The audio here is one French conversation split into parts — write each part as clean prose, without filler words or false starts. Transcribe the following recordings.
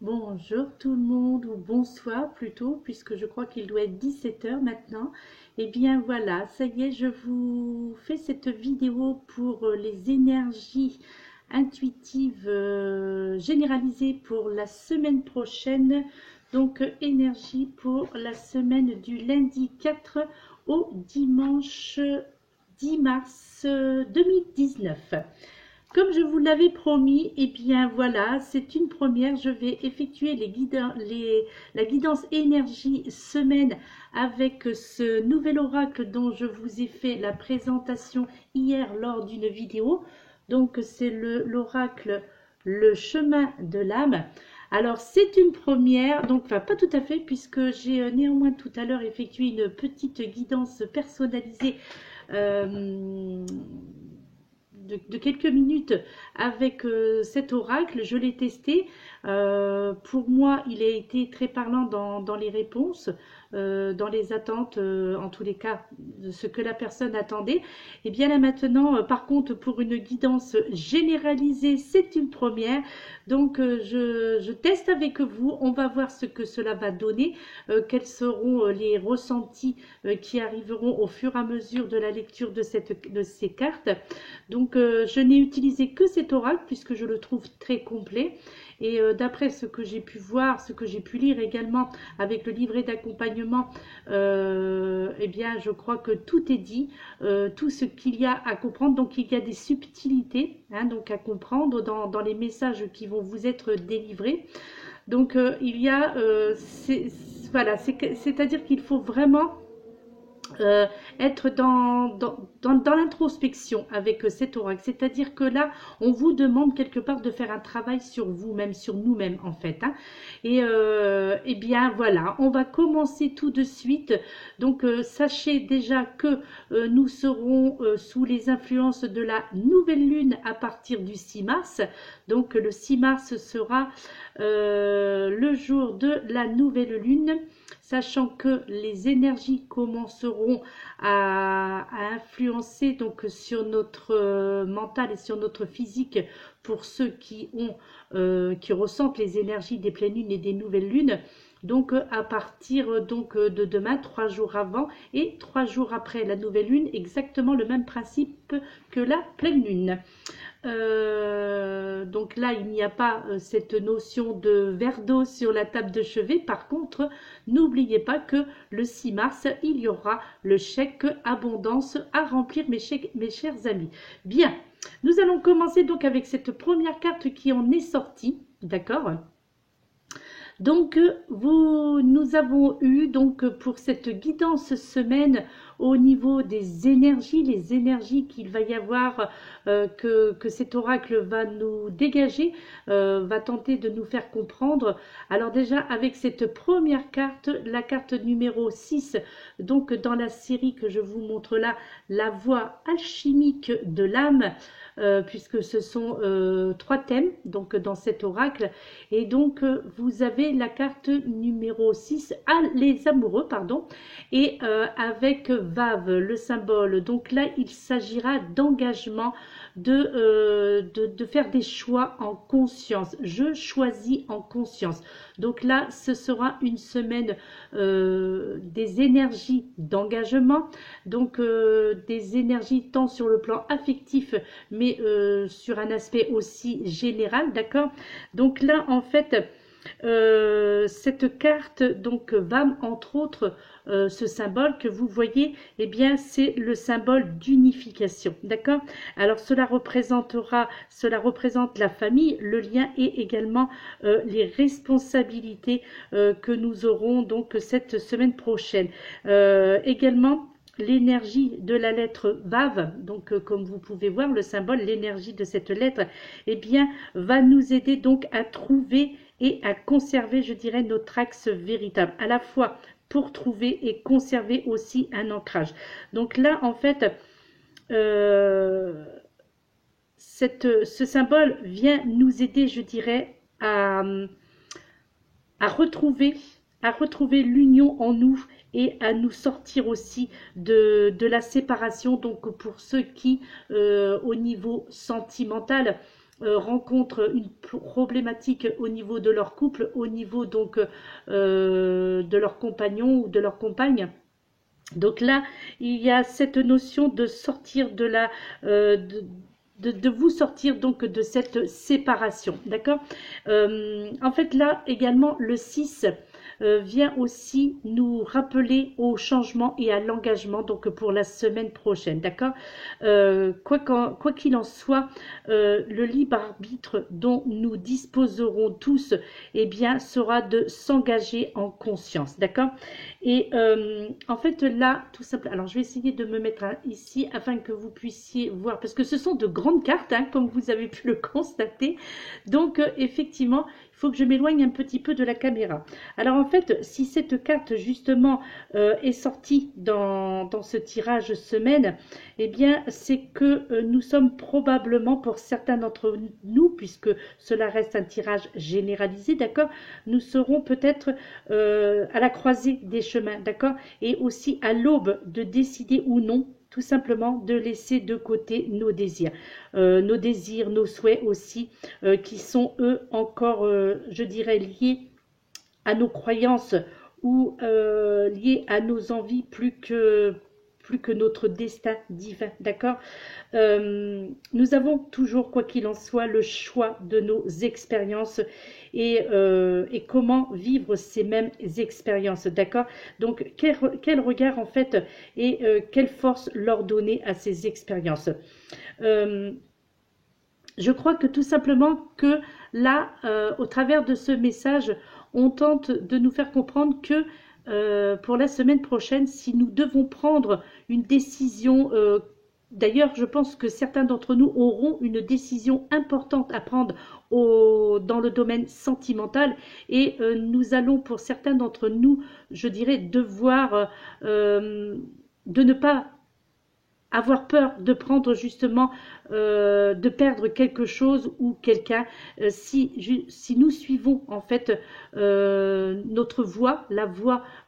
Bonjour tout le monde, ou bonsoir plutôt, puisque je crois qu'il doit être 17 heures maintenant. Eh bien voilà, ça y est, je vous fais cette vidéo pour les énergies intuitives généralisées pour la semaine prochaine. Donc énergie pour la semaine du lundi 4 au dimanche 10 mars 2019. Comme je vous l'avais promis, eh bien voilà, c'est une première. Je vais effectuer la guidance énergie semaine avec ce nouvel oracle dont je vous ai fait la présentation hier lors d'une vidéo. Donc c'est l'oracle Le chemin de l'âme. Alors c'est une première, donc enfin pas tout à fait, puisque j'ai néanmoins tout à l'heure effectué une petite guidance personnalisée de quelques minutes avec cet oracle. Je l'ai testé. Pour moi, il a été très parlant dans les réponses, dans les attentes, en tous les cas, de ce que la personne attendait. Et bien là maintenant, par contre, pour une guidance généralisée, c'est une première. Donc, je teste avec vous. On va voir ce que cela va donner, quels seront les ressentis qui arriveront au fur et à mesure de la lecture de ces cartes. Donc, je n'ai utilisé que cet oracle puisque je le trouve très complet. Et d'après ce que j'ai pu voir, ce que j'ai pu lire également avec le livret d'accompagnement, eh bien, je crois que tout est dit, tout ce qu'il y a à comprendre. Donc, il y a des subtilités donc à comprendre dans les messages qui vont vous être délivrés. Donc, il y a, voilà, c'est-à-dire qu'il faut vraiment être dans l'introspection avec cet oracle. C'est-à-dire que là, on vous demande quelque part de faire un travail sur vous-même, sur nous-mêmes en fait. Et eh bien voilà, on va commencer tout de suite. Donc sachez déjà que nous serons sous les influences de la nouvelle lune à partir du 6 mars. Donc le 6 mars sera le jour de la nouvelle lune, sachant que les énergies commenceront à influencer donc sur notre mental et sur notre physique pour ceux qui ressentent les énergies des pleines lunes et des nouvelles lunes. Donc à partir de demain, 3 jours avant et 3 jours après la nouvelle lune, exactement le même principe que la pleine lune. Donc là, il n'y a pas cette notion de verre d'eau sur la table de chevet. Par contre, n'oubliez pas que le 6 mars, il y aura le chèque abondance à remplir, mes chers amis. Bien, nous allons commencer donc avec cette première carte qui en est sortie, d'accord ? Donc, nous avons eu donc pour cette guidance semaine au niveau des énergies, les énergies qu'il va y avoir, que cet oracle va nous dégager, va tenter de nous faire comprendre. Alors déjà, avec cette première carte, la carte numéro 6, donc dans la série que je vous montre là, la voie alchimique de l'âme, puisque ce sont 3 thèmes donc dans cet oracle. Et donc vous avez la carte numéro 6, les amoureux, pardon, et avec Vave, le symbole. Donc là, il s'agira d'engagement, de faire des choix en conscience. Je choisis en conscience. Donc là, ce sera une semaine des énergies d'engagement, donc des énergies tant sur le plan affectif, mais sur un aspect aussi général, d'accord? Donc là, en fait, cette carte donc va entre autres ce symbole que vous voyez, eh bien c'est le symbole d'unification, d'accord? Alors cela représente la famille, le lien et également les responsabilités que nous aurons donc cette semaine prochaine. Également l'énergie de la lettre Vav, donc comme vous pouvez voir le symbole, l'énergie de cette lettre, eh bien va nous aider donc à trouver et à conserver, je dirais, notre axe véritable, à la fois pour trouver et conserver aussi un ancrage. Donc là, en fait, ce symbole vient nous aider, je dirais, à retrouver l'union en nous et à nous sortir aussi de la séparation. Donc pour ceux qui, au niveau sentimental, rencontrent une problématique au niveau de leur couple, au niveau donc de leur compagnon ou de leur compagne. Donc là, il y a cette notion de sortir de la... de vous sortir donc de cette séparation, d'accord. En fait, là, également, le 6 vient aussi nous rappeler au changement et à l'engagement, donc pour la semaine prochaine, d'accord. Quoi qu'il en soit, le libre arbitre dont nous disposerons tous, eh bien, sera de s'engager en conscience, d'accord. Et en fait, là, tout simplement, alors je vais essayer de me mettre ici afin que vous puissiez voir, parce que ce sont de grandes cartes, hein, comme vous avez pu le constater. Donc, effectivement, il faut que je m'éloigne un petit peu de la caméra. Alors, en fait, si cette carte, justement, est sortie dans ce tirage semaine, eh bien, c'est que nous sommes probablement, pour certains d'entre nous, puisque cela reste un tirage généralisé, d'accord, nous serons peut-être à la croisée des chemins, d'accord, et aussi à l'aube de décider ou non tout simplement de laisser de côté nos désirs, nos souhaits aussi, qui sont eux encore, je dirais, liés à nos croyances ou liés à nos envies plus que notre destin divin, d'accord. Nous avons toujours, quoi qu'il en soit, le choix de nos expériences et comment vivre ces mêmes expériences, d'accord. Donc, quel regard, en fait, et quelle force leur donner à ces expériences. Je crois que tout simplement que là, au travers de ce message, on tente de nous faire comprendre que pour la semaine prochaine, si nous devons prendre une décision, d'ailleurs, je pense que certains d'entre nous auront une décision importante à prendre dans le domaine sentimental, et nous allons, pour certains d'entre nous, je dirais, devoir de ne pas avoir peur de prendre justement, de perdre quelque chose ou quelqu'un, si nous suivons en fait notre voie,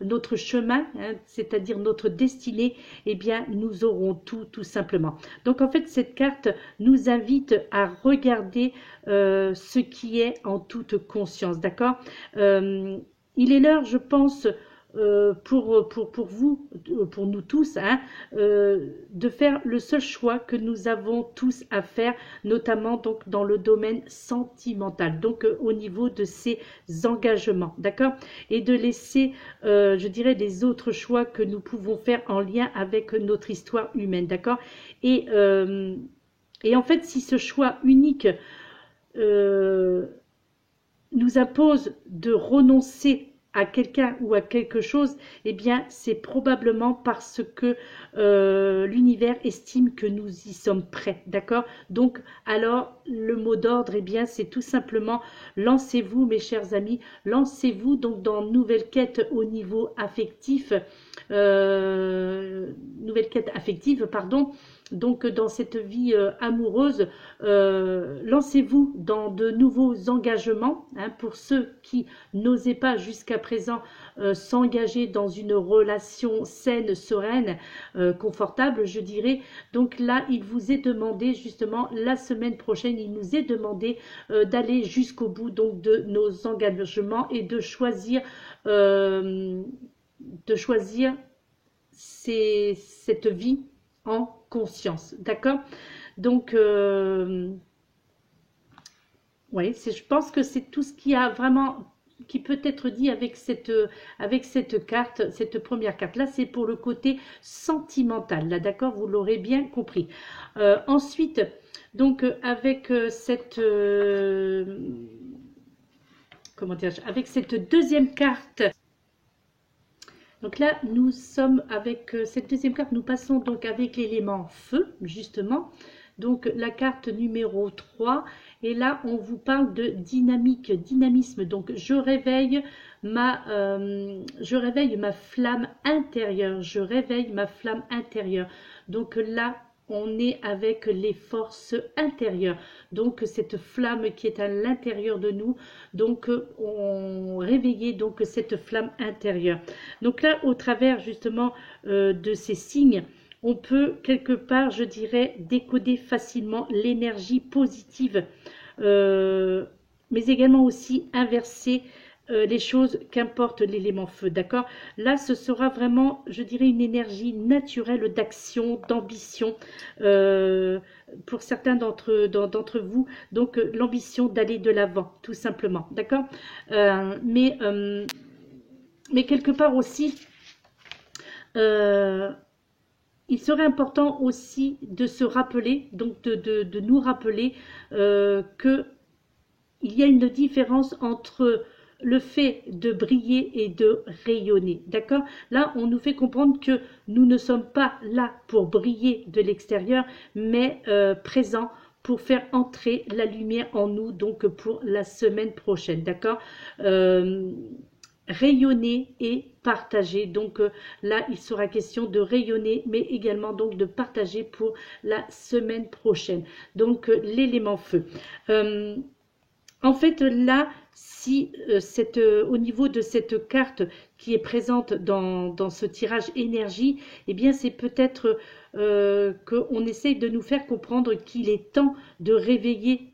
notre chemin, hein, c'est-à-dire notre destinée, eh bien nous aurons tout simplement. Donc en fait cette carte nous invite à regarder ce qui est en toute conscience, d'accord. Il est l'heure, je pense, pour vous, pour nous tous, hein, de faire le seul choix que nous avons tous à faire, notamment donc dans le domaine sentimental, donc au niveau de ces engagements, d'accord, et de laisser, je dirais, les autres choix que nous pouvons faire en lien avec notre histoire humaine, d'accord. Et en fait, si ce choix unique nous impose de renoncer à quelqu'un ou à quelque chose, eh bien c'est probablement parce que l'univers estime que nous y sommes prêts, d'accord. Donc alors le mot d'ordre, eh bien c'est tout simplement lancez-vous, mes chers amis, lancez-vous donc dans nouvelle quête au niveau affectif, nouvelle quête affective, pardon. Donc dans cette vie amoureuse, lancez-vous dans de nouveaux engagements, hein, pour ceux qui n'osaient pas jusqu'à présent s'engager dans une relation saine, sereine, confortable, je dirais. Donc là, il vous est demandé justement, la semaine prochaine, il nous est demandé d'aller jusqu'au bout donc de nos engagements et de choisir cette vie en conscience, d'accord. Donc oui, je pense que c'est tout ce qui a vraiment, qui peut être dit avec cette carte, cette première carte. Là, c'est pour le côté sentimental, là, d'accord, vous l'aurez bien compris. Ensuite, donc, avec cette... comment dire, avec cette deuxième carte... Donc là, nous sommes avec cette deuxième carte, nous passons donc avec l'élément feu, justement. Donc la carte numéro 3, et là on vous parle de dynamisme. Donc je réveille ma flamme intérieure, je réveille ma flamme intérieure. Donc là, on est avec les forces intérieures, donc cette flamme qui est à l'intérieur de nous, donc on réveillait donc cette flamme intérieure. Donc là, au travers justement de ces signes, on peut quelque part, je dirais, décoder facilement l'énergie positive mais également aussi inverser les choses, qu'importe l'élément feu, d'accord? Là, ce sera vraiment, je dirais, une énergie naturelle d'action, d'ambition, pour certains d'entre vous, donc l'ambition d'aller de l'avant, tout simplement, d'accord? Mais quelque part aussi, euh, il serait important aussi de se rappeler, donc de nous rappeler que il y a une différence entre le fait de briller et de rayonner, d'accord? Là, on nous fait comprendre que nous ne sommes pas là pour briller de l'extérieur, mais présents pour faire entrer la lumière en nous, donc pour la semaine prochaine, d'accord? Rayonner et partager. Donc là, il sera question de rayonner, mais également donc de partager pour la semaine prochaine. Donc l'élément feu. En fait, là, si au niveau de cette carte qui est présente dans ce tirage énergie, eh bien, c'est peut-être qu'on essaye de nous faire comprendre qu'il est temps de réveiller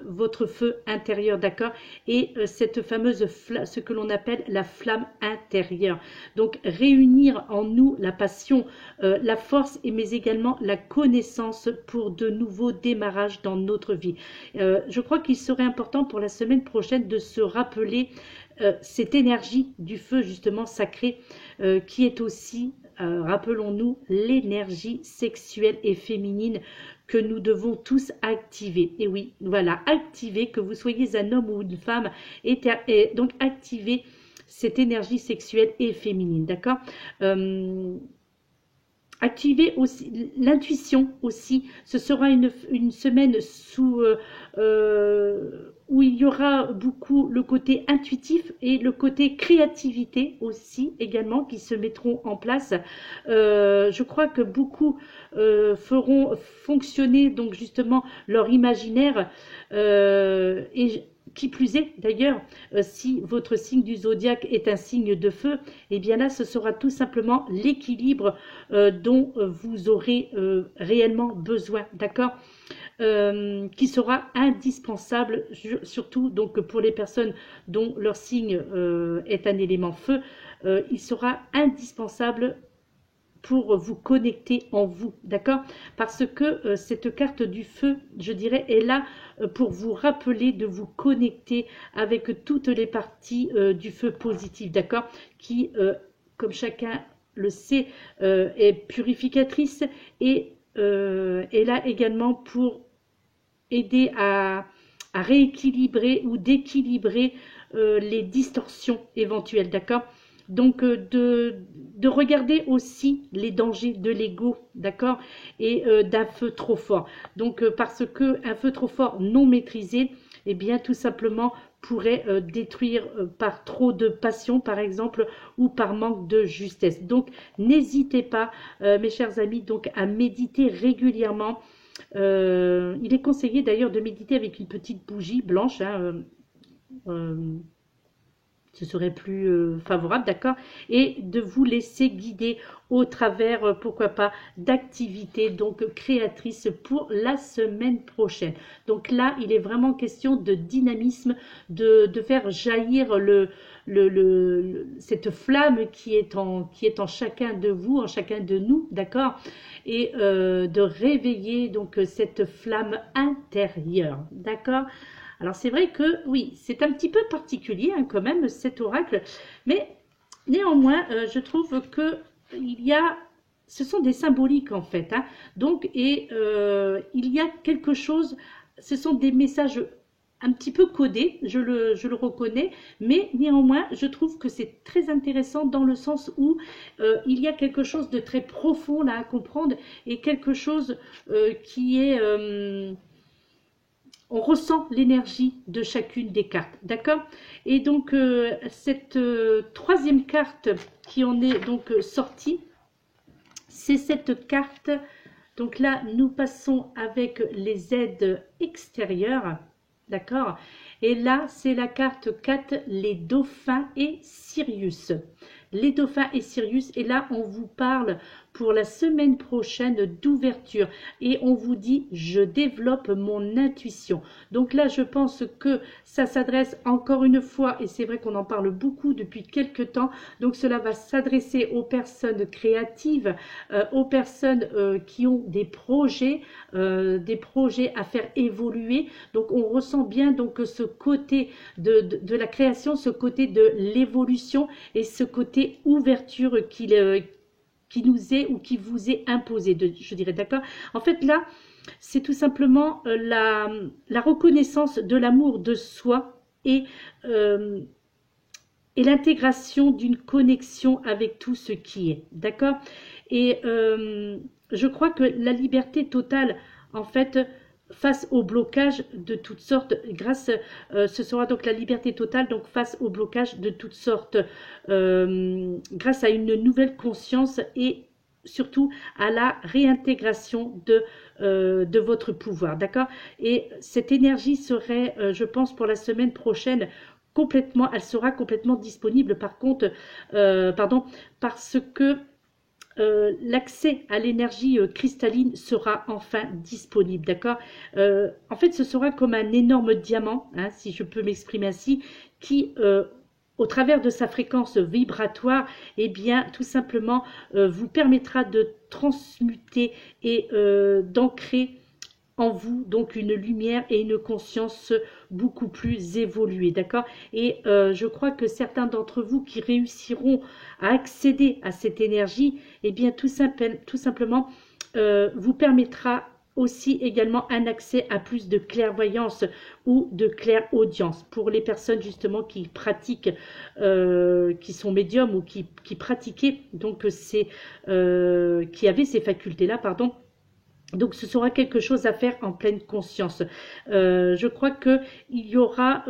votre feu intérieur, d'accord? Et cette fameuse ce que l'on appelle la flamme intérieure. Donc, réunir en nous la passion, la force, mais également la connaissance pour de nouveaux démarrages dans notre vie. Je crois qu'il serait important pour la semaine prochaine de se rappeler cette énergie du feu justement sacré qui est aussi, rappelons-nous, l'énergie sexuelle et féminine que nous devons tous activer. Et oui, voilà, activer, que vous soyez un homme ou une femme, et donc activer cette énergie sexuelle et féminine, d'accord? Activer aussi l'intuition aussi. Ce sera une semaine où il y aura beaucoup le côté intuitif et le côté créativité aussi également qui se mettront en place. Je crois que beaucoup feront fonctionner donc justement leur imaginaire et qui plus est, d'ailleurs, si votre signe du zodiaque est un signe de feu, eh bien là, ce sera tout simplement l'équilibre dont vous aurez réellement besoin, d'accord? Qui sera indispensable, surtout donc pour les personnes dont leur signe est un élément feu, il sera indispensable pour vous connecter en vous, d'accord? Parce que cette carte du feu, je dirais, est là pour vous rappeler de vous connecter avec toutes les parties du feu positif, d'accord? Qui, comme chacun le sait, est purificatrice et est là également pour aider à rééquilibrer ou d'équilibrer les distorsions éventuelles, d'accord? Donc de regarder aussi les dangers de l'ego, d'accord, et d'un feu trop fort. Donc parce que un feu trop fort non maîtrisé, eh bien tout simplement pourrait détruire par trop de passion par exemple ou par manque de justesse. Donc n'hésitez pas mes chers amis donc à méditer régulièrement. Il est conseillé d'ailleurs de méditer avec une petite bougie blanche, hein, ce serait plus favorable, d'accord? Et de vous laisser guider au travers, pourquoi pas, d'activités donc créatrices pour la semaine prochaine. Donc là, il est vraiment question de dynamisme, de faire jaillir cette flamme qui est en chacun de vous, en chacun de nous, d'accord? Et de réveiller donc cette flamme intérieure, d'accord? Alors c'est vrai que oui, c'est un petit peu particulier hein, quand même cet oracle, mais néanmoins je trouve que ce sont des symboliques en fait, hein, donc et il y a quelque chose, ce sont des messages un petit peu codés, je le reconnais, mais néanmoins je trouve que c'est très intéressant dans le sens où il y a quelque chose de très profond là à comprendre et quelque chose qui est on ressent l'énergie de chacune des cartes, d'accord? Et donc, cette troisième carte qui en est donc sortie, c'est cette carte. Donc là, nous passons avec les aides extérieures, d'accord? Et là, c'est la carte 4, les dauphins et Sirius. les dauphins et Sirius. Et là, on vous parle pour la semaine prochaine d'ouverture. Et on vous dit, je développe mon intuition. Donc là, je pense que ça s'adresse encore une fois, et c'est vrai qu'on en parle beaucoup depuis quelques temps, donc cela va s'adresser aux personnes créatives, aux personnes qui ont des projets à faire évoluer. Donc on ressent bien donc ce côté de la création, ce côté de l'évolution et ce côté ouverture qui nous est ou qui vous est imposé, je dirais, d'accord. En fait là, c'est tout simplement la reconnaissance de l'amour de soi et l'intégration d'une connexion avec tout ce qui est, d'accord. Et je crois que la liberté totale, en fait, face au blocage de toutes sortes, ce sera donc la liberté totale, donc face au blocage de toutes sortes, grâce à une nouvelle conscience et surtout à la réintégration de votre pouvoir, d'accord. Et cette énergie serait, je pense, pour la semaine prochaine, elle sera complètement disponible par contre, parce que l'accès à l'énergie cristalline sera enfin disponible, d'accord. En fait, ce sera comme un énorme diamant, hein, si je peux m'exprimer ainsi, qui, au travers de sa fréquence vibratoire, eh bien, tout simplement, vous permettra de transmuter et d'ancrer en vous donc une lumière et une conscience beaucoup plus évoluée, d'accord. Et je crois que certains d'entre vous qui réussiront à accéder à cette énergie, eh bien tout simplement vous permettra aussi également un accès à plus de clairvoyance ou de clairaudience pour les personnes justement qui pratiquent, qui sont médiums ou qui pratiquaient donc qui avaient ces facultés là, pardon. Donc ce sera quelque chose à faire en pleine conscience. Je crois que il y aura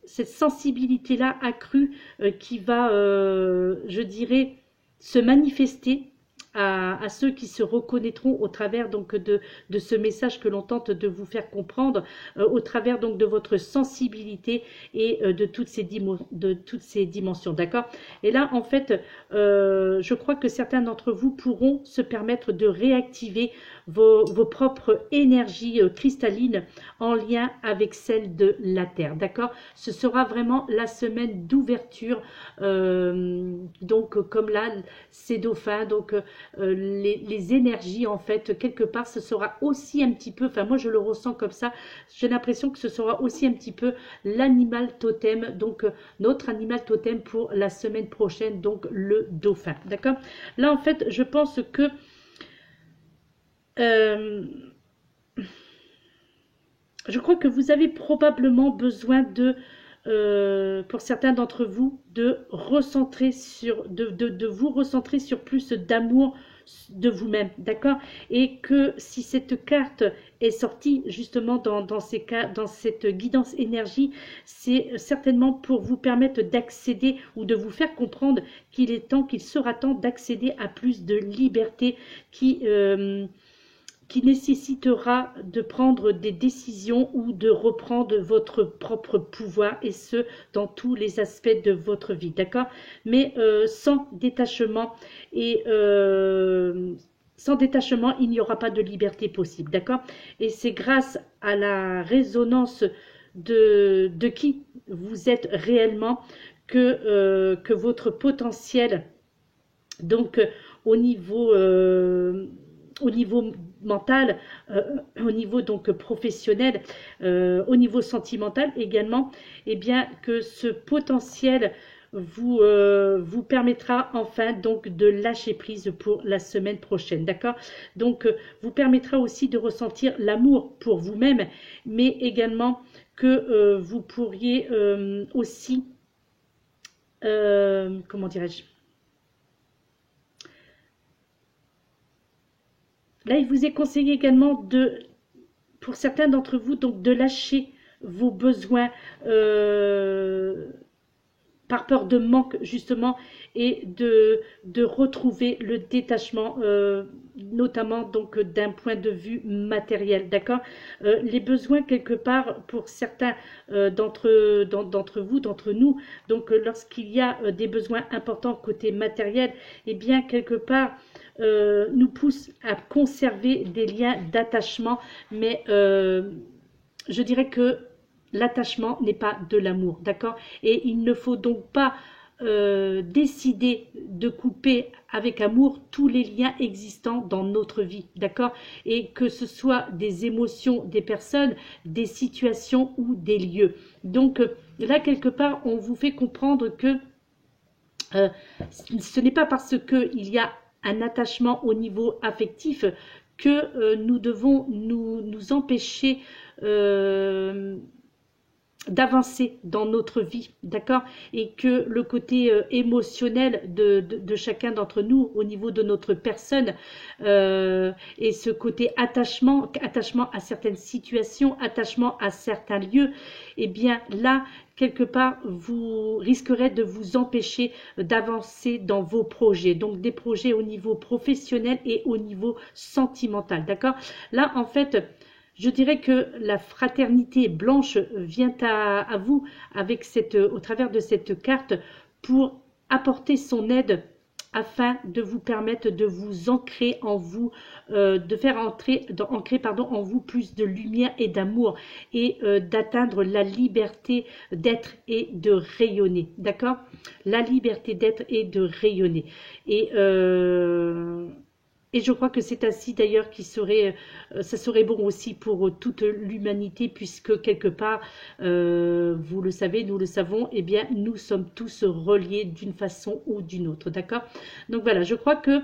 cette sensibilité-là accrue qui va, je dirais, se manifester à ceux qui se reconnaîtront au travers donc de ce message que l'on tente de vous faire comprendre, au travers donc de votre sensibilité et de toutes ces dimensions, d'accord. Et là en fait je crois que certains d'entre vous pourront se permettre de réactiver vos propres énergies cristallines en lien avec celle de la Terre, d'accord. Ce sera vraiment la semaine d'ouverture, donc comme là ces dauphins, donc les énergies en fait, quelque part ce sera aussi un petit peu, enfin moi je le ressens comme ça, j'ai l'impression que ce sera aussi un petit peu l'animal totem, donc notre animal totem pour la semaine prochaine, donc le dauphin, d'accord. Là en fait je pense que je crois que vous avez probablement besoin de, pour certains d'entre vous, de vous recentrer sur plus d'amour de vous-même, d'accord. Et que si cette carte est sortie justement dans cette guidance énergie, c'est certainement pour vous permettre d'accéder ou de vous faire comprendre qu'il sera temps d'accéder à plus de liberté qui nécessitera de prendre des décisions ou de reprendre votre propre pouvoir, et ce, dans tous les aspects de votre vie, d'accord. Mais sans détachement, et sans détachement, il n'y aura pas de liberté possible, d'accord. Et c'est grâce à la résonance de qui vous êtes réellement que votre potentiel, donc au niveau mental, au niveau donc professionnel, au niveau sentimental également, et bien que ce potentiel vous permettra enfin donc de lâcher prise pour la semaine prochaine, d'accord. Donc vous permettra aussi de ressentir l'amour pour vous-même, mais également que vous pourriez aussi, comment dirais-je, là, il vous est conseillé également pour certains d'entre vous, donc de lâcher vos besoins par peur de manque justement et de retrouver le détachement, notamment donc d'un point de vue matériel, d'accord. Les besoins quelque part pour certains d'entre vous, d'entre nous, donc lorsqu'il y a des besoins importants côté matériel, et bien quelque part nous pousse à conserver des liens d'attachement, mais je dirais que l'attachement n'est pas de l'amour, d'accord. Et il ne faut donc pas décider de couper avec amour tous les liens existants dans notre vie, d'accord. Et que ce soit des émotions, des personnes, des situations ou des lieux. Donc là, quelque part, on vous fait comprendre que ce n'est pas parce qu'il y a un attachement au niveau affectif que nous devons nous empêcher d'avancer dans notre vie, d'accord. Et que le côté émotionnel de chacun d'entre nous au niveau de notre personne et ce côté attachement à certaines situations, attachement à certains lieux, et bien là quelque part vous risquerez de vous empêcher d'avancer dans vos projets, donc des projets au niveau professionnel et au niveau sentimental, d'accord. Là en fait je dirais que la fraternité blanche vient à vous avec au travers de cette carte pour apporter son aide afin de vous permettre de vous ancrer en vous, de faire ancrer en vous plus de lumière et d'amour et d'atteindre la liberté d'être et de rayonner, d'accord. La liberté d'être et de rayonner. Et je crois que c'est ainsi d'ailleurs ça serait bon aussi pour toute l'humanité, puisque quelque part, vous le savez, nous le savons, eh bien nous sommes tous reliés d'une façon ou d'une autre, d'accord. Donc voilà, je crois que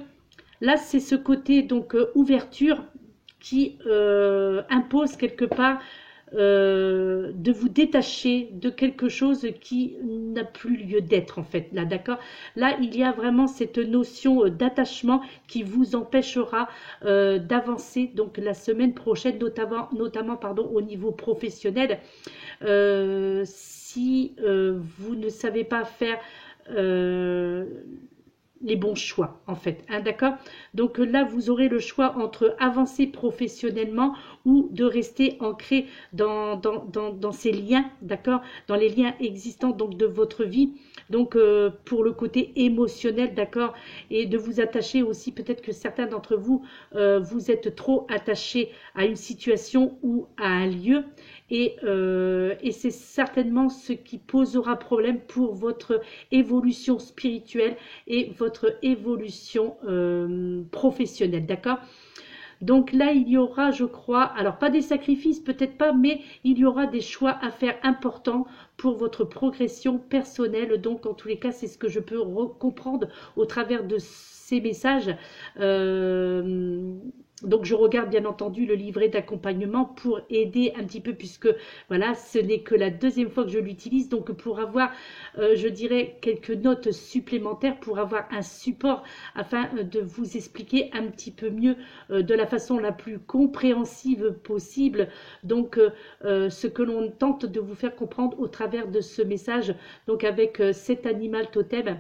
là c'est ce côté donc ouverture qui impose quelque part de vous détacher de quelque chose qui n'a plus lieu d'être en fait, là, d'accord. Là il y a vraiment cette notion d'attachement qui vous empêchera d'avancer donc la semaine prochaine, notamment pardon, au niveau professionnel, si vous ne savez pas faire les bons choix en fait, hein, d'accord. Donc là vous aurez le choix entre avancer professionnellement ou de rester ancré dans ces liens, d'accord, dans les liens existants donc de votre vie, donc pour le côté émotionnel, d'accord, et de vous attacher aussi, peut-être que certains d'entre vous vous êtes trop attachés à une situation ou à un lieu, et c'est certainement ce qui posera problème pour votre évolution spirituelle et votre évolution professionnelle, d'accord. Donc là il y aura, je crois, alors pas des sacrifices peut-être pas, mais il y aura des choix à faire importants pour votre progression personnelle. Donc en tous les cas c'est ce que je peux comprendre au travers de ces messages. Donc je regarde bien entendu le livret d'accompagnement pour aider un petit peu, puisque voilà, ce n'est que la deuxième fois que je l'utilise, donc pour avoir je dirais quelques notes supplémentaires, pour avoir un support afin de vous expliquer un petit peu mieux de la façon la plus compréhensive possible, donc ce que l'on tente de vous faire comprendre au travers de ce message, donc avec cet animal totem.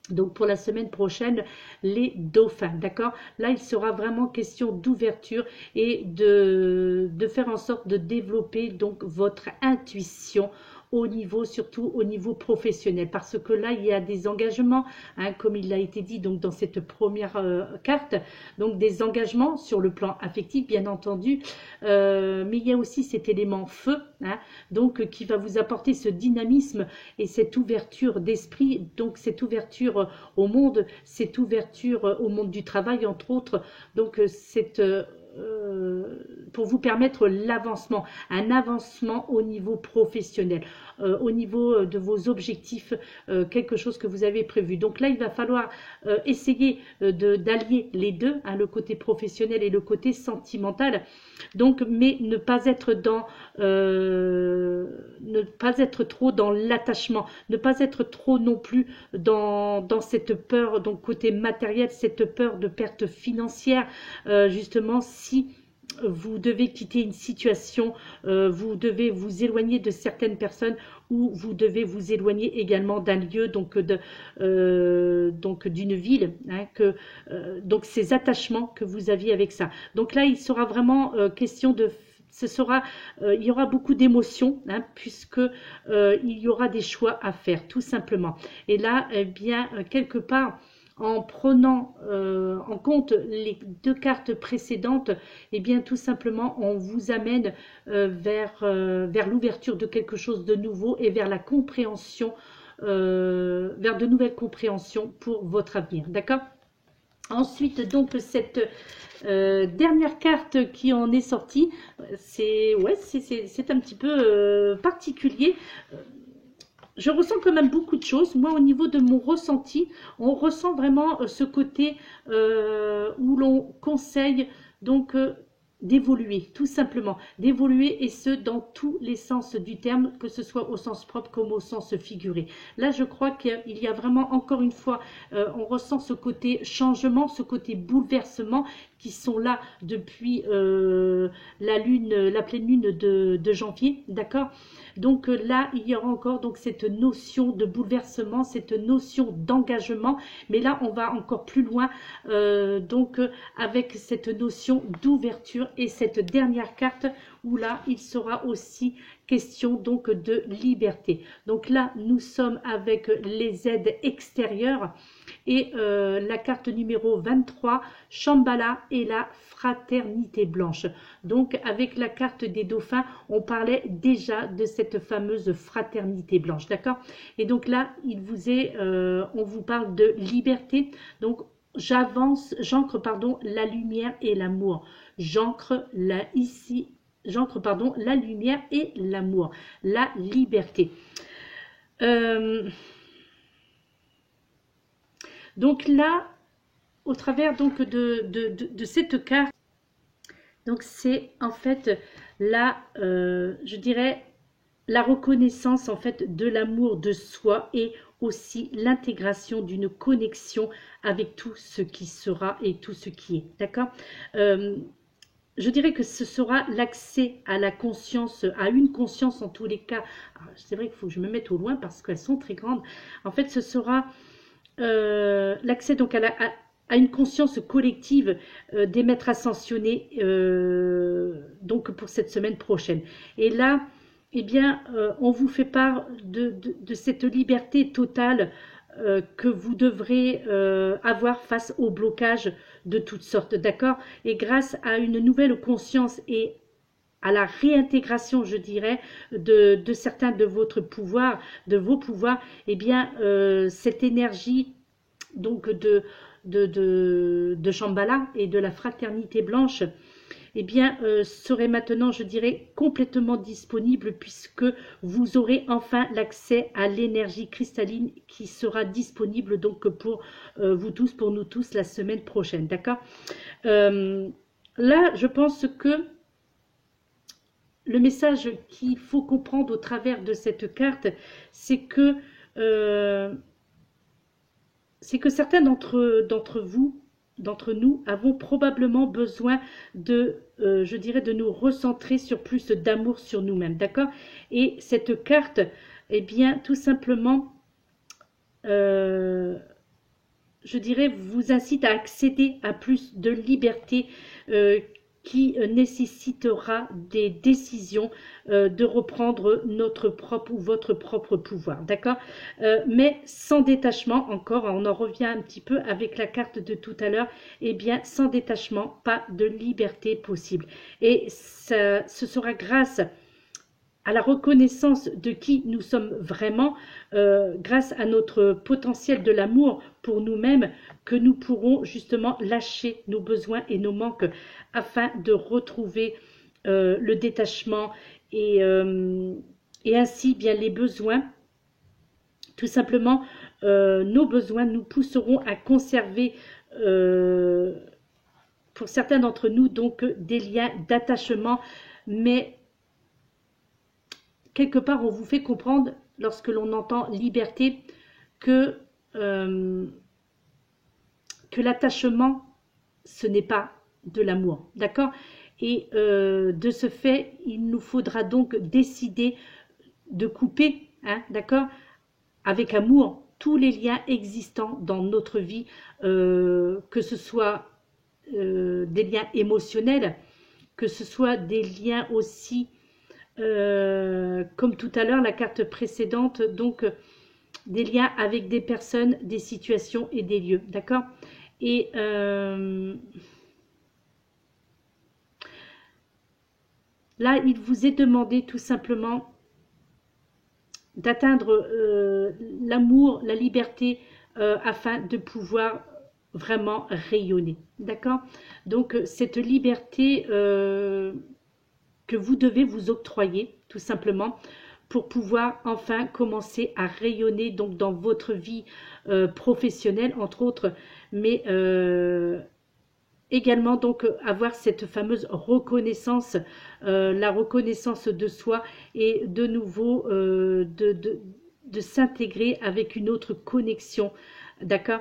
Donc pour la semaine prochaine, les dauphins, d'accord. Là il sera vraiment question d'ouverture et de faire en sorte de développer donc votre intuition au niveau, surtout au niveau professionnel, parce que là il y a des engagements, hein, comme il a été dit donc dans cette première carte, donc des engagements sur le plan affectif bien entendu, mais il y a aussi cet élément feu, hein, donc qui va vous apporter ce dynamisme et cette ouverture d'esprit, donc cette ouverture au monde, cette ouverture au monde du travail entre autres, donc cette pour vous permettre l'avancement, un avancement au niveau professionnel, au niveau de vos objectifs, quelque chose que vous avez prévu. Donc là, il va falloir essayer d'allier les deux, hein, le côté professionnel et le côté sentimental. Donc, mais ne pas être trop dans l'attachement, ne pas être trop non plus dans cette peur, donc côté matériel, cette peur de perte financière, justement si vous devez quitter une situation, vous devez vous éloigner de certaines personnes, ou vous devez vous éloigner également d'un lieu, donc d'une ville, hein, donc ces attachements que vous aviez avec ça. Donc là, il sera vraiment question de... il y aura beaucoup d'émotions, hein, puisque il y aura des choix à faire, tout simplement. Et là, eh bien, quelque part, en prenant en compte les deux cartes précédentes, eh bien tout simplement on vous amène vers l'ouverture de quelque chose de nouveau et vers la compréhension, vers de nouvelles compréhensions pour votre avenir, d'accord? Ensuite, donc, cette dernière carte qui en est sortie, c'est un petit peu particulier. Je ressens quand même beaucoup de choses. Moi, au niveau de mon ressenti, on ressent vraiment ce côté où l'on conseille donc d'évoluer, tout simplement. D'évoluer, et ce, dans tous les sens du terme, que ce soit au sens propre comme au sens figuré. Là, je crois qu'il y a vraiment, encore une fois, on ressent ce côté changement, ce côté bouleversement qui sont là depuis la pleine lune de janvier, d'accord? Donc là, il y aura encore donc cette notion de bouleversement, cette notion d'engagement, mais là, on va encore plus loin, avec cette notion d'ouverture, et cette dernière carte où là, il sera aussi question donc de liberté. Donc là, nous sommes avec les aides extérieures, et la carte numéro 23, Shambhala et la fraternité blanche. Donc avec la carte des dauphins, on parlait déjà de cette fameuse fraternité blanche, d'accord? Et donc là, on vous parle de liberté. Donc j'ancre la lumière et l'amour. J'ancre la lumière et l'amour, la liberté. Donc là, au travers donc de cette carte, donc c'est en fait je dirais, la reconnaissance en fait de l'amour de soi, et aussi l'intégration d'une connexion avec tout ce qui sera et tout ce qui est, d'accord? Je dirais que ce sera l'accès à la conscience, à une conscience en tous les cas. C'est vrai qu'il faut que je me mette au loin parce qu'elles sont très grandes. En fait, ce sera l'accès donc à une conscience collective des maîtres ascensionnés, donc pour cette semaine prochaine. Et là, eh bien, on vous fait part de cette liberté totale que vous devrez avoir face au blocage de toutes sortes, d'accord? Et grâce à une nouvelle conscience et à la réintégration, je dirais, de certains de vos pouvoirs, eh bien, cette énergie donc de Shambhala et de la fraternité blanche, eh bien, serait maintenant, je dirais, complètement disponible, puisque vous aurez enfin l'accès à l'énergie cristalline qui sera disponible donc pour vous tous, pour nous tous, la semaine prochaine, d'accord? Là, je pense que le message qu'il faut comprendre au travers de cette carte, c'est que certains d'entre nous avons probablement besoin je dirais, de nous recentrer sur plus d'amour sur nous-mêmes, d'accord? Et cette carte, eh bien, tout simplement, je dirais, vous incite à accéder à plus de liberté, qui nécessitera des décisions, de reprendre notre propre ou votre propre pouvoir, d'accord? Mais sans détachement, encore, on en revient un petit peu avec la carte de tout à l'heure, eh bien, sans détachement, pas de liberté possible. Et ce sera grâce à la reconnaissance de qui nous sommes vraiment, grâce à notre potentiel de l'amour pour nous-mêmes, que nous pourrons justement lâcher nos besoins et nos manques, afin de retrouver le détachement, et ainsi bien les besoins, tout simplement, nos besoins nous pousseront à conserver, pour certains d'entre nous, donc des liens d'attachement, mais quelque part on vous fait comprendre, lorsque l'on entend liberté, que l'attachement, ce n'est pas de l'amour, d'accord? Et de ce fait, il nous faudra donc décider de couper, hein, d'accord, avec amour, tous les liens existants dans notre vie, que ce soit des liens émotionnels, que ce soit des liens aussi, comme tout à l'heure, la carte précédente, donc des liens avec des personnes, des situations et des lieux, d'accord. Et là, il vous est demandé tout simplement d'atteindre l'amour, la liberté, afin de pouvoir vraiment rayonner, d'accord. Donc cette liberté que vous devez vous octroyer tout simplement pour pouvoir enfin commencer à rayonner donc dans votre vie professionnelle entre autres, mais également donc avoir cette fameuse reconnaissance, la reconnaissance de soi et de nouveau de s'intégrer avec une autre connexion, d'accord,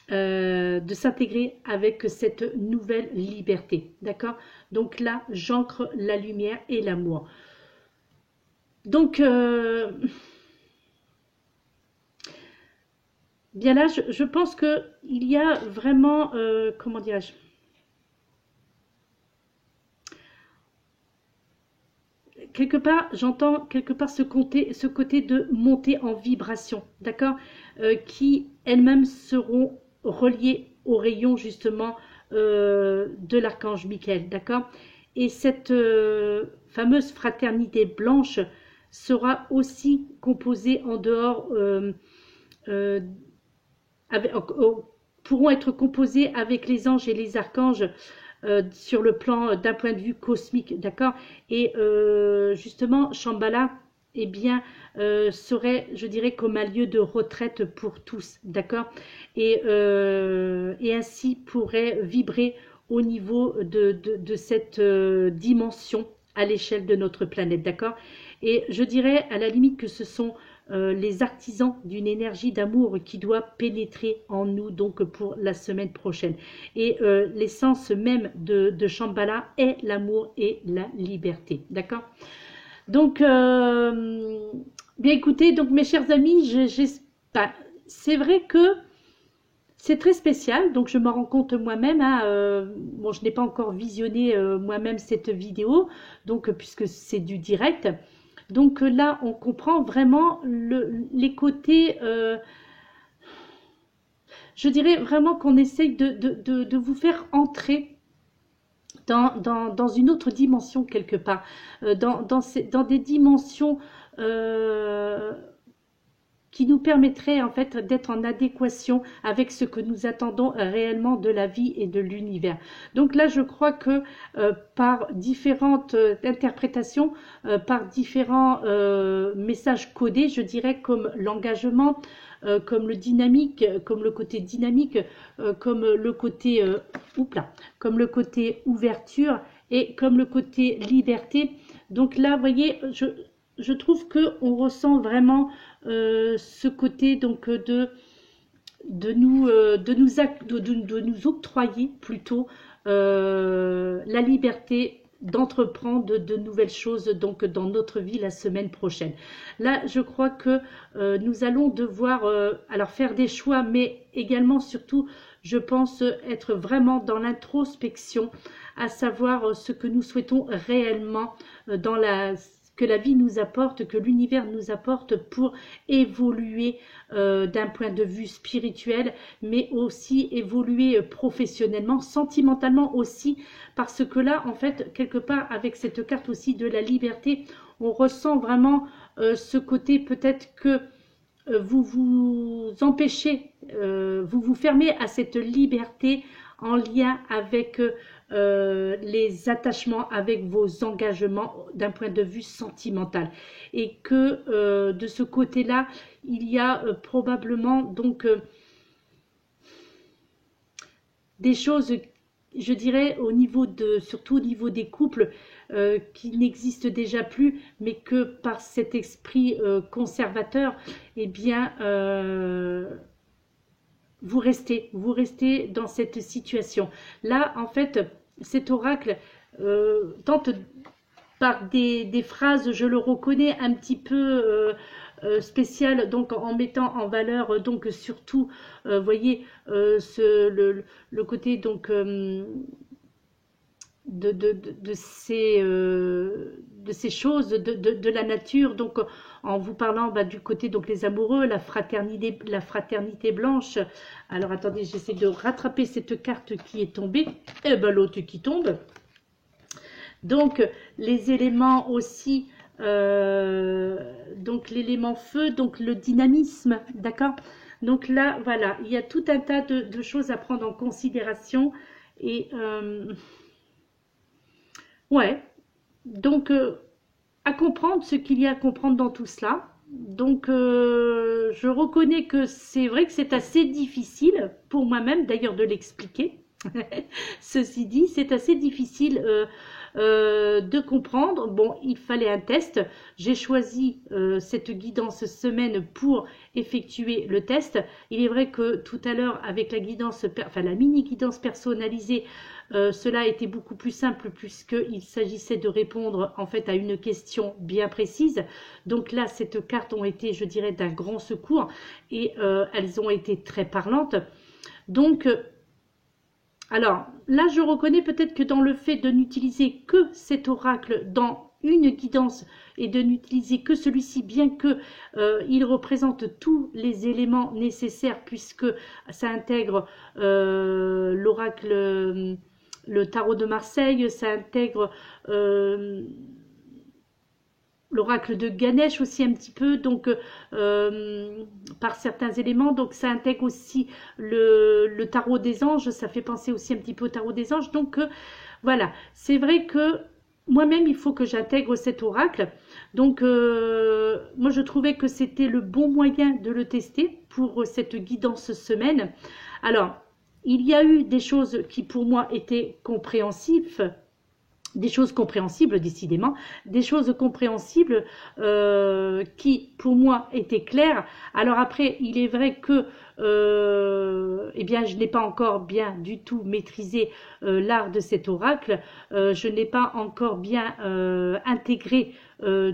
de s'intégrer avec cette nouvelle liberté, d'accord. Donc là, j'ancre la lumière et l'amour. Donc, bien là, je pense qu'il y a vraiment, comment dirais-je, quelque part, j'entends quelque part ce côté de montée en vibration, d'accord, qui elles-mêmes seront reliées au rayon justement de l'archange Michael, d'accord. Et cette fameuse fraternité blanche sera aussi composée en dehors, avec, pourront être composées avec les anges et les archanges, sur le plan d'un point de vue cosmique, d'accord. Et justement, Shambhala, eh bien, serait, je dirais, comme un lieu de retraite pour tous, d'accord. Et ainsi pourrait vibrer au niveau de cette dimension à l'échelle de notre planète, d'accord. Et je dirais à la limite que ce sont les artisans d'une énergie d'amour qui doit pénétrer en nous donc pour la semaine prochaine. Et l'essence même de Shambhala est l'amour et la liberté, d'accord. Donc, bien écoutez, donc mes chers amis, c'est vrai que c'est très spécial, donc je m'en rends compte moi-même, hein, bon, je n'ai pas encore visionné moi-même cette vidéo, donc puisque c'est du direct. Donc là, on comprend vraiment les côtés, je dirais vraiment qu'on essaye de vous faire entrer dans une autre dimension quelque part, dans des dimensions qui nous permettrait en fait d'être en adéquation avec ce que nous attendons réellement de la vie et de l'univers. Donc là, je crois que par différentes interprétations, par différents messages codés, je dirais comme l'engagement, comme le dynamique, comme le côté dynamique, comme le côté comme le côté ouverture et comme le côté liberté. Donc là, vous voyez, je trouve que on ressent vraiment ce côté donc de nous octroyer plutôt la liberté d'entreprendre de nouvelles choses donc dans notre vie la semaine prochaine. Là, je crois que nous allons devoir alors faire des choix, mais également surtout, je pense, être vraiment dans l'introspection, à savoir ce que nous souhaitons réellement dans que la vie nous apporte, que l'univers nous apporte pour évoluer d'un point de vue spirituel, mais aussi évoluer professionnellement, sentimentalement aussi, parce que là, en fait, quelque part, avec cette carte aussi de la liberté, on ressent vraiment ce côté peut-être que vous vous empêchez, vous vous fermez à cette liberté en lien avec les attachements, avec vos engagements d'un point de vue sentimental. Et que de ce côté-là, il y a probablement donc des choses, je dirais, au niveau surtout au niveau des couples, qui n'existent déjà plus, mais que par cet esprit conservateur, eh bien, vous restez dans cette situation. Là, en fait, cet oracle tente par des phrases, je le reconnais, un petit peu spéciales, donc en mettant en valeur, donc surtout, voyez, le côté donc de ces choses, de la nature, donc en vous parlant du côté donc les amoureux, la fraternité blanche. Alors attendez, j'essaie de rattraper cette carte qui est tombée, et ben l'autre qui tombe. Donc les éléments aussi, donc l'élément feu, donc le dynamisme, d'accord. Donc là voilà, il y a tout un tas de choses à prendre en considération et ouais, donc à comprendre ce qu'il y a à comprendre dans tout cela. Donc je reconnais que c'est vrai que c'est assez difficile pour moi-même d'ailleurs de l'expliquer. Ceci dit, c'est assez difficile de comprendre. Bon, il fallait un test. J'ai choisi cette guidance semaine pour effectuer le test. Il est vrai que tout à l'heure, avec la guidance, enfin la mini guidance personnalisée, cela était beaucoup plus simple puisqu'il s'agissait de répondre en fait à une question bien précise. Donc là, ces cartes ont été, je dirais, d'un grand secours et elles ont été très parlantes. Donc alors, là, je reconnais peut-être que dans le fait de n'utiliser que cet oracle dans une guidance et de n'utiliser que celui-ci, bien que il représente tous les éléments nécessaires puisque ça intègre l'oracle, le tarot de Marseille, ça intègre l'oracle de Ganesh aussi un petit peu, donc par certains éléments, donc ça intègre aussi le tarot des anges, ça fait penser aussi un petit peu au tarot des anges, donc voilà, c'est vrai que moi-même il faut que j'intègre cet oracle, donc moi je trouvais que c'était le bon moyen de le tester pour cette guidance semaine. Alors il y a eu des choses qui pour moi étaient compréhensibles, décidément, des choses compréhensibles qui pour moi étaient claires. Alors après, il est vrai que eh bien, je n'ai pas encore bien du tout maîtrisé l'art de cet oracle, je n'ai pas encore bien intégré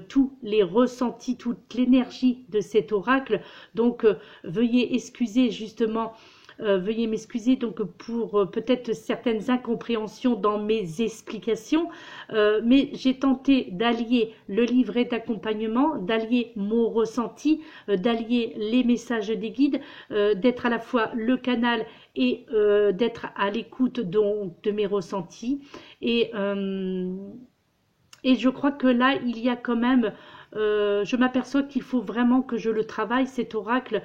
tous les ressentis, toute l'énergie de cet oracle, donc veuillez excuser justement. Veuillez m'excuser donc pour peut-être certaines incompréhensions dans mes explications, mais j'ai tenté d'allier le livret d'accompagnement, d'allier mon ressenti, d'allier les messages des guides, d'être à la fois le canal et d'être à l'écoute de mes ressentis. Et je crois que là, il y a quand même... je m'aperçois qu'il faut vraiment que je le travaille, cet oracle,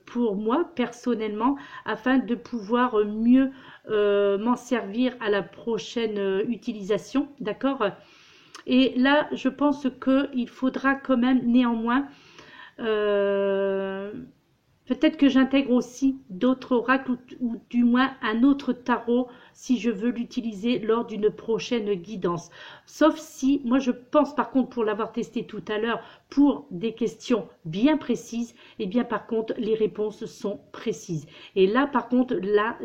pour moi, personnellement, afin de pouvoir mieux m'en servir à la prochaine utilisation, d'accord? Et là, je pense qu'il faudra quand même, néanmoins, peut-être que j'intègre aussi d'autres oracles ou du moins un autre tarot si je veux l'utiliser lors d'une prochaine guidance. Sauf si, moi je pense par contre, pour l'avoir testé tout à l'heure, pour des questions bien précises, et bien par contre les réponses sont précises. Et là par contre, là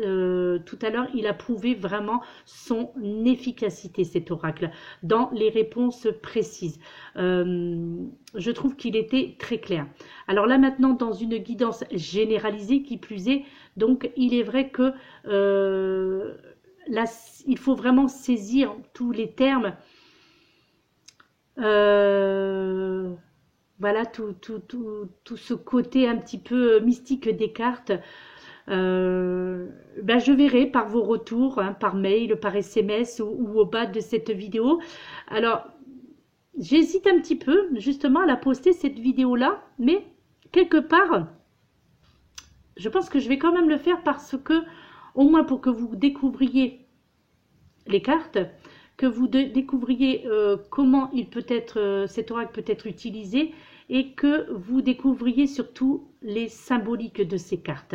tout à l'heure, il a prouvé vraiment son efficacité, cet oracle, dans les réponses précises. Je trouve qu'il était très clair. Alors là maintenant, dans une guidance généralisée qui plus est, donc il est vrai que là, il faut vraiment saisir tous les termes, voilà, tout ce côté un petit peu mystique des cartes. Ben, je verrai par vos retours, hein, par mail, par SMS ou au bas de cette vidéo. Alors, j'hésite un petit peu justement à la poster cette vidéo-là, mais quelque part, je pense que je vais quand même le faire parce que, au moins pour que vous découvriez les cartes, que vous découvriez comment il peut être, cet oracle peut être utilisé, et que vous découvriez surtout les symboliques de ces cartes.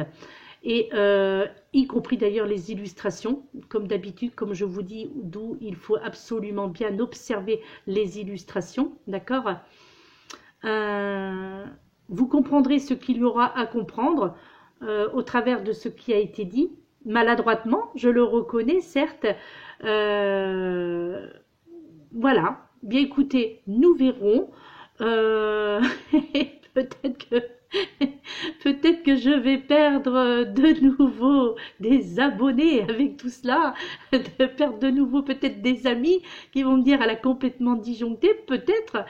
Et y compris d'ailleurs les illustrations, comme d'habitude, comme je vous dis, d'où il faut absolument bien observer les illustrations, d'accord? Vous comprendrez ce qu'il y aura à comprendre au travers de ce qui a été dit, maladroitement, je le reconnais, certes, Voilà, bien écoutez, nous verrons. Peut-être que peut-être que je vais perdre de nouveau des abonnés avec tout cela, de perdre de nouveau peut-être des amis qui vont me dire elle a complètement disjoncté, peut-être.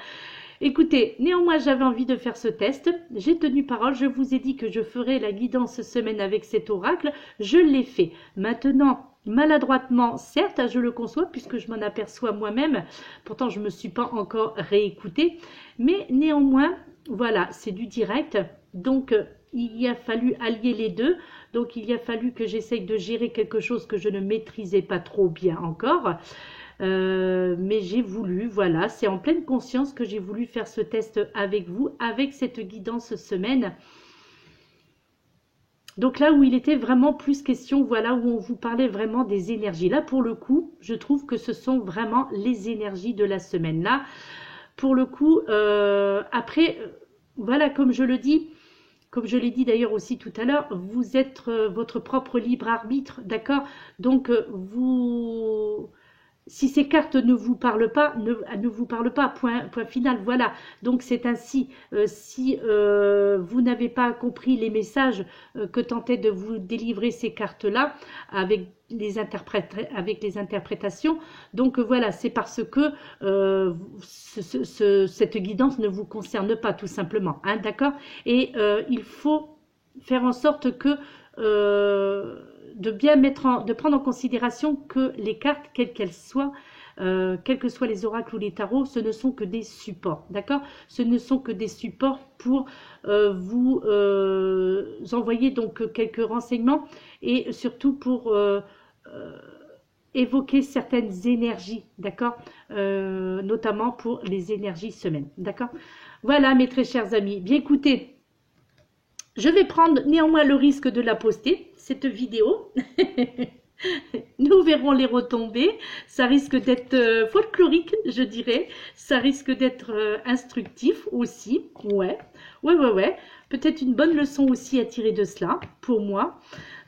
Écoutez, néanmoins j'avais envie de faire ce test, j'ai tenu parole, je vous ai dit que je ferai la guidance semaine avec cet oracle, je l'ai fait. Maintenant, maladroitement, certes, je le conçois puisque je m'en aperçois moi-même, pourtant je ne me suis pas encore réécoutée, mais néanmoins, voilà, c'est du direct, donc il y a fallu allier les deux, donc il y a fallu que j'essaye de gérer quelque chose que je ne maîtrisais pas trop bien encore, mais j'ai voulu, voilà, c'est en pleine conscience que j'ai voulu faire ce test avec vous, avec cette guidance semaine. Donc là où il était vraiment plus question, voilà, où on vous parlait vraiment des énergies. Là, pour le coup, je trouve que ce sont vraiment les énergies de la semaine. Là, pour le coup, après, voilà, comme je le dis, comme je l'ai dit d'ailleurs aussi tout à l'heure, vous êtes votre propre libre arbitre, d'accord? Donc, vous... Si ces cartes ne vous parlent pas, ne vous parlent pas, point final, voilà. Donc c'est ainsi, si vous n'avez pas compris les messages que tentaient de vous délivrer ces cartes-là, avec les interprétations, donc voilà, c'est parce que cette guidance ne vous concerne pas, tout simplement, hein, d'accord? Et il faut faire en sorte que... de prendre en considération que les cartes, quelles qu'elles soient, quels que soient les oracles ou les tarots, ce ne sont que des supports, d'accord? Ce ne sont que des supports pour vous envoyer donc quelques renseignements et surtout pour évoquer certaines énergies, d'accord? Notamment pour les énergies semaines, d'accord? Voilà mes très chers amis, bien écoutez, je vais prendre néanmoins le risque de la poster, cette vidéo. Nous verrons les retombées. Ça risque d'être folklorique, je dirais. Ça risque d'être instructif aussi. Ouais. Peut-être une bonne leçon aussi à tirer de cela, pour moi.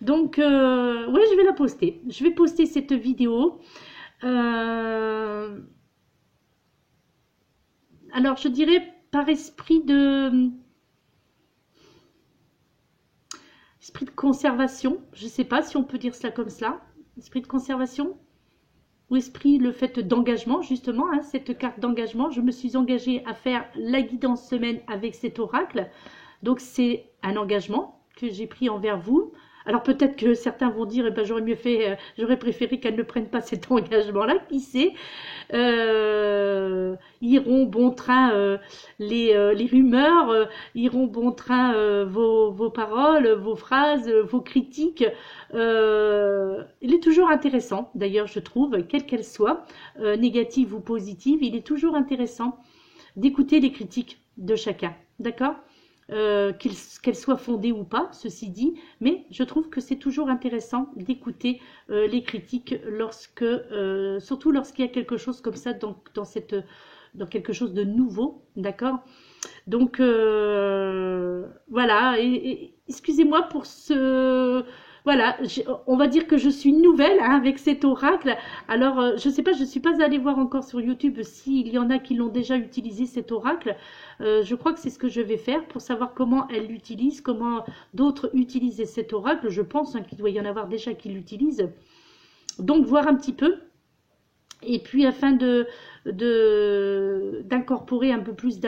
Donc, ouais, je vais la poster. Je vais poster cette vidéo. Alors, je dirais par esprit de conservation, je ne sais pas si on peut dire cela comme cela, esprit de conservation, ou esprit, le fait d'engagement, justement, hein, cette carte d'engagement, je me suis engagée à faire la guidance semaine avec cet oracle, donc c'est un engagement que j'ai pris envers vous. Alors peut-être que certains vont dire, eh ben, j'aurais mieux fait, j'aurais préféré qu'elle ne prenne pas cet engagement-là, qui sait. Iront bon train les rumeurs, iront bon train vos paroles, vos phrases, vos critiques. Il est toujours intéressant, d'ailleurs je trouve, quelle qu'elle soit, négative ou positive, il est toujours intéressant d'écouter les critiques de chacun, d'accord? Qu'elles soient fondées ou pas, ceci dit, mais je trouve que c'est toujours intéressant d'écouter les critiques surtout lorsqu'il y a quelque chose comme ça dans quelque chose de nouveau, d'accord? Donc voilà, et excusez-moi pour ce... Voilà, on va dire que je suis nouvelle hein, avec cet oracle. Alors, je ne sais pas, je ne suis pas allée voir encore sur YouTube s'il y en a qui l'ont déjà utilisé cet oracle. Je crois que c'est ce que je vais faire pour savoir comment elle l'utilise, comment d'autres utilisent cet oracle. Je pense hein, qu'il doit y en avoir déjà qui l'utilisent. Donc, voir un petit peu. Et puis, afin d'incorporer un peu plus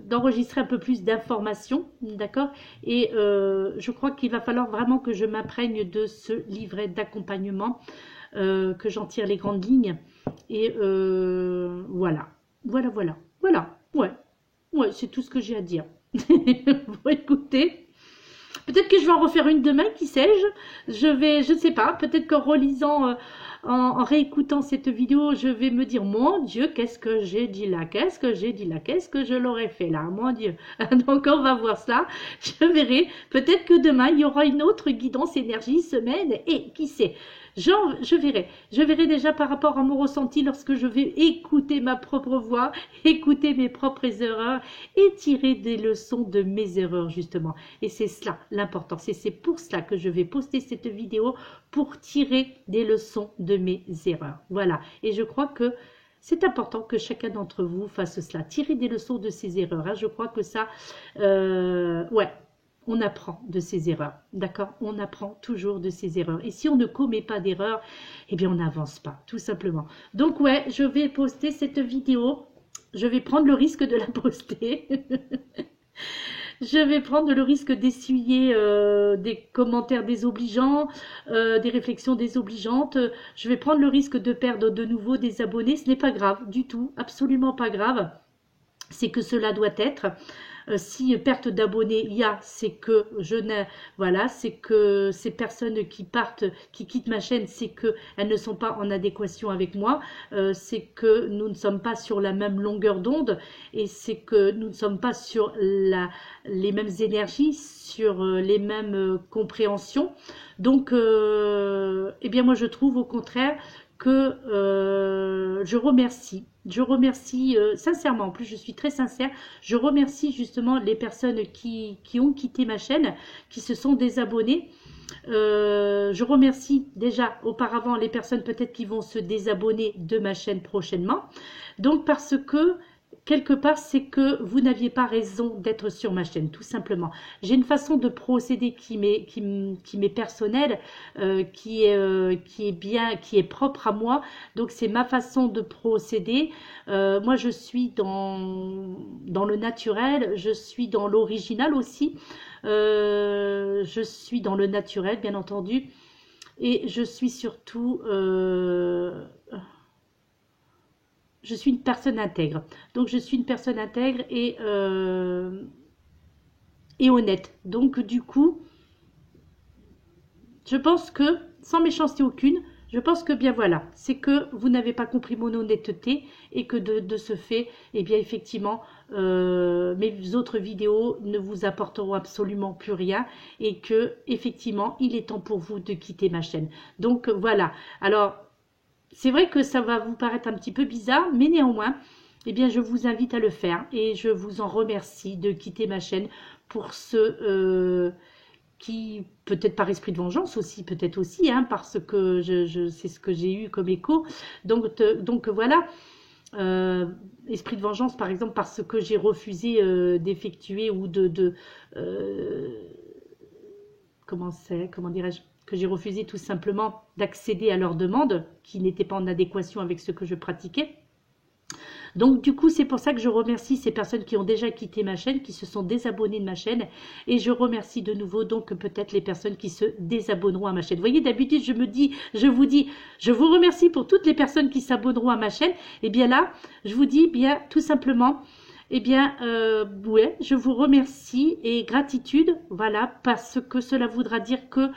d'enregistrer un peu plus d'informations, d'accord? Et je crois qu'il va falloir vraiment que je m'imprègne de ce livret d'accompagnement, que j'en tire les grandes lignes. Et voilà. Ouais, c'est tout ce que j'ai à dire. Bon, écoutez. Peut-être que je vais en refaire une demain, qui sais-je. Je ne sais pas, peut-être qu'en relisant, en réécoutant cette vidéo, je vais me dire, mon Dieu, qu'est-ce que j'ai dit là? Qu'est-ce que j'ai dit là? Qu'est-ce que je l'aurais fait là? Mon Dieu. Donc, on va voir ça. Je verrai. Peut-être que demain, il y aura une autre guidance énergie semaine. Et qui sait? Je verrai. Je verrai déjà par rapport à mon ressenti lorsque je vais écouter ma propre voix, écouter mes propres erreurs et tirer des leçons de mes erreurs, justement. Et c'est cela l'important. C'est pour cela que je vais poster cette vidéo pour tirer des leçons de mes erreurs. Voilà, et je crois que c'est important que chacun d'entre vous fasse cela, tirer des leçons de ses erreurs. Hein. Je crois que ça, ouais, on apprend de ses erreurs, d'accord? On apprend toujours de ses erreurs. Et si on ne commet pas d'erreurs, eh bien, on n'avance pas, tout simplement. Donc, ouais, je vais poster cette vidéo. Je vais prendre le risque de la poster. Je vais prendre le risque d'essuyer des commentaires désobligeants, des réflexions désobligeantes. Je vais prendre le risque de perdre de nouveau des abonnés. Ce n'est pas grave du tout, absolument pas grave. C'est que cela doit être. Si perte d'abonnés il y a, c'est que je n'ai, voilà, c'est que ces personnes qui partent, qui quittent ma chaîne, c'est que elles ne sont pas en adéquation avec moi, c'est que nous ne sommes pas sur la même longueur d'onde et c'est que nous ne sommes pas sur les mêmes énergies, sur les mêmes compréhensions. Donc, eh bien moi je trouve au contraire que je remercie sincèrement, en plus je suis très sincère, je remercie justement les personnes qui ont quitté ma chaîne, qui se sont désabonnées. Je remercie déjà auparavant les personnes peut-être qui vont se désabonner de ma chaîne prochainement. Donc parce que quelque part, c'est que vous n'aviez pas raison d'être sur ma chaîne, tout simplement. J'ai une façon de procéder qui m'est personnelle, qui est bien, qui est propre à moi. Donc, c'est ma façon de procéder. Moi, je suis dans le naturel, je suis dans l'original aussi. Je suis dans le naturel, bien entendu. Et je suis surtout... je suis une personne intègre. Donc, je suis une personne intègre et honnête. Donc, du coup, je pense que, sans méchanceté aucune, je pense que, bien voilà, c'est que vous n'avez pas compris mon honnêteté et que de ce fait, eh bien, effectivement, mes autres vidéos ne vous apporteront absolument plus rien et que, effectivement, il est temps pour vous de quitter ma chaîne. Donc, voilà. Alors, c'est vrai que ça va vous paraître un petit peu bizarre, mais néanmoins, eh bien, je vous invite à le faire et je vous en remercie de quitter ma chaîne pour ceux qui, peut-être par esprit de vengeance aussi, peut-être aussi, hein, parce que c'est ce que j'ai eu comme écho. Donc voilà, esprit de vengeance, par exemple, parce que j'ai refusé d'effectuer ou comment dirais-je, que j'ai refusé tout simplement d'accéder à leurs demandes qui n'étaient pas en adéquation avec ce que je pratiquais. Donc du coup, c'est pour ça que je remercie ces personnes qui ont déjà quitté ma chaîne, qui se sont désabonnées de ma chaîne. Et je remercie de nouveau donc peut-être les personnes qui se désabonneront à ma chaîne. Vous voyez, d'habitude, je vous remercie pour toutes les personnes qui s'abonneront à ma chaîne. Et bien là, je vous dis bien tout simplement... Eh bien, ouais, je vous remercie et gratitude, voilà, parce que cela voudra dire que,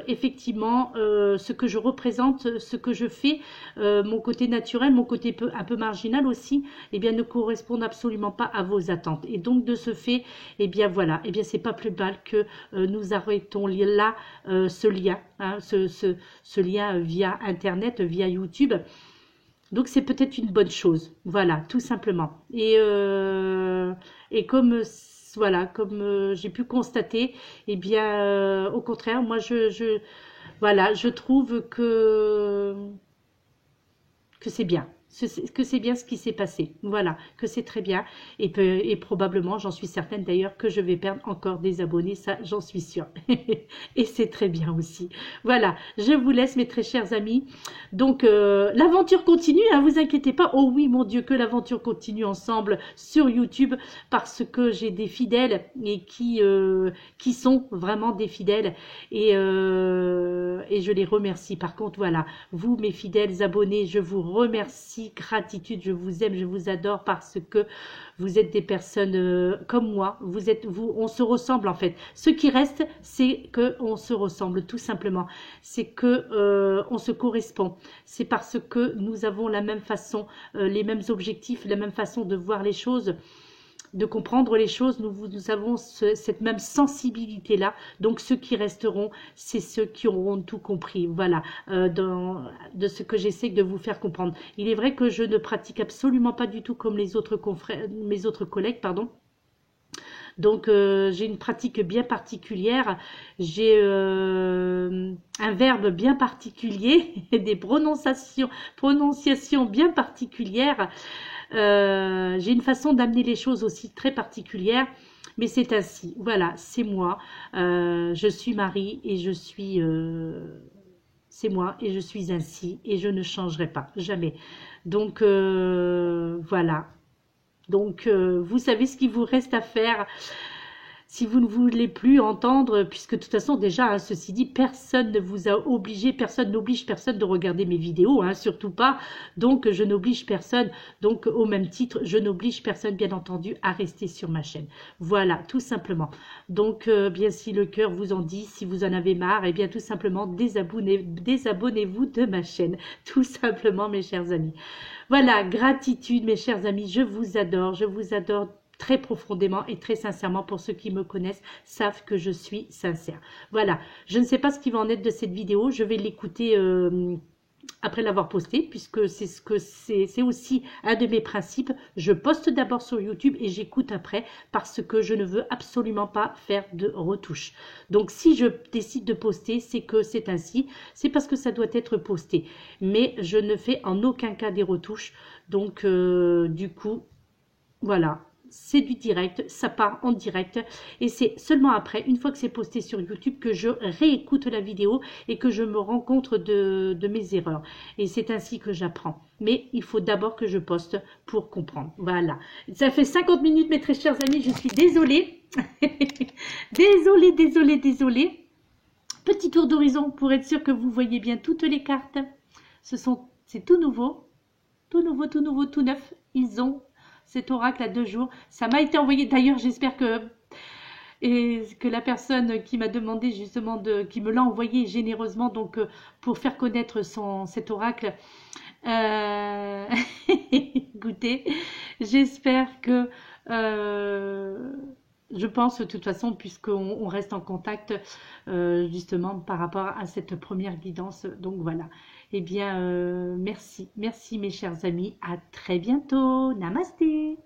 effectivement, ce que je représente, ce que je fais, mon côté naturel, mon côté un peu marginal aussi, eh bien, ne correspondent absolument pas à vos attentes. Et donc, de ce fait, eh bien, voilà, eh bien, c'est pas plus mal que nous arrêtons là ce lien, hein, ce lien via Internet, via YouTube. Donc, c'est peut-être une bonne chose. Voilà, tout simplement. Et comme, voilà, comme j'ai pu constater, eh bien, au contraire, moi, voilà, je trouve que c'est bien. Que c'est bien ce qui s'est passé. Voilà, que c'est très bien. Et probablement, j'en suis certaine d'ailleurs, que je vais perdre encore des abonnés. Ça, j'en suis sûre. Et c'est très bien aussi. Voilà, je vous laisse, mes très chers amis. Donc, l'aventure continue, hein, vous inquiétez pas. Oh oui, mon Dieu, que l'aventure continue ensemble sur YouTube, parce que j'ai des fidèles et qui sont vraiment des fidèles. Et je les remercie. Par contre, voilà, vous, mes fidèles abonnés, je vous remercie. Gratitude, je vous aime, je vous adore parce que vous êtes des personnes comme moi, on se ressemble en fait. Ce qui reste, c'est que on se ressemble tout simplement. C'est que on se correspond. C'est parce que nous avons la même façon, les mêmes objectifs, la même façon de voir les choses, de comprendre les choses. Nous avons cette même sensibilité-là. Donc, ceux qui resteront, c'est ceux qui auront tout compris. Voilà, de ce que j'essaie de vous faire comprendre. Il est vrai que je ne pratique absolument pas du tout comme les autres confrères, mes autres collègues, pardon. Donc j'ai une pratique bien particulière, j'ai un verbe bien particulier, des prononciations bien particulières. J'ai une façon d'amener les choses aussi très particulière, mais c'est ainsi. Voilà, c'est moi. Je suis Marie et je suis... c'est moi et je suis ainsi et je ne changerai pas, jamais. Donc voilà. Donc vous savez ce qu'il vous reste à faire. Si vous ne voulez plus entendre, puisque de toute façon déjà, hein, ceci dit, personne ne vous a obligé, personne n'oblige personne de regarder mes vidéos, hein, surtout pas. Donc je n'oblige personne, donc au même titre, je n'oblige personne bien entendu à rester sur ma chaîne. Voilà, tout simplement. Donc bien si le cœur vous en dit, si vous en avez marre, et bien tout simplement désabonnez-vous de ma chaîne, tout simplement mes chers amis. Voilà, gratitude mes chers amis, je vous adore très profondément et très sincèrement. Pour ceux qui me connaissent savent que je suis sincère. Voilà, je ne sais pas ce qui va en être de cette vidéo, je vais l'écouter après l'avoir postée, puisque c'est aussi un de mes principes. Je poste d'abord sur YouTube et j'écoute après, parce que je ne veux absolument pas faire de retouches. Donc si je décide de poster, c'est que c'est ainsi, c'est parce que ça doit être posté, mais je ne fais en aucun cas des retouches. Donc du coup voilà, c'est du direct, ça part en direct et c'est seulement après, une fois que c'est posté sur YouTube, que je réécoute la vidéo et que je me rends compte de mes erreurs. Et c'est ainsi que j'apprends. Mais il faut d'abord que je poste pour comprendre. Voilà. Ça fait 50 minutes, mes très chers amis, je suis désolée. Désolée. Petit tour d'horizon pour être sûr que vous voyez bien toutes les cartes. C'est tout nouveau, tout neuf. Ils ont cet oracle à 2 jours. Ça m'a été envoyé. D'ailleurs, j'espère que la personne qui m'a demandé justement qui me l'a envoyé généreusement, donc pour faire connaître cet oracle. Écoutez, j'espère que je pense de toute façon, puisqu'on reste en contact justement par rapport à cette première guidance. Donc voilà. Eh bien, merci mes chers amis. À très bientôt. Namasté.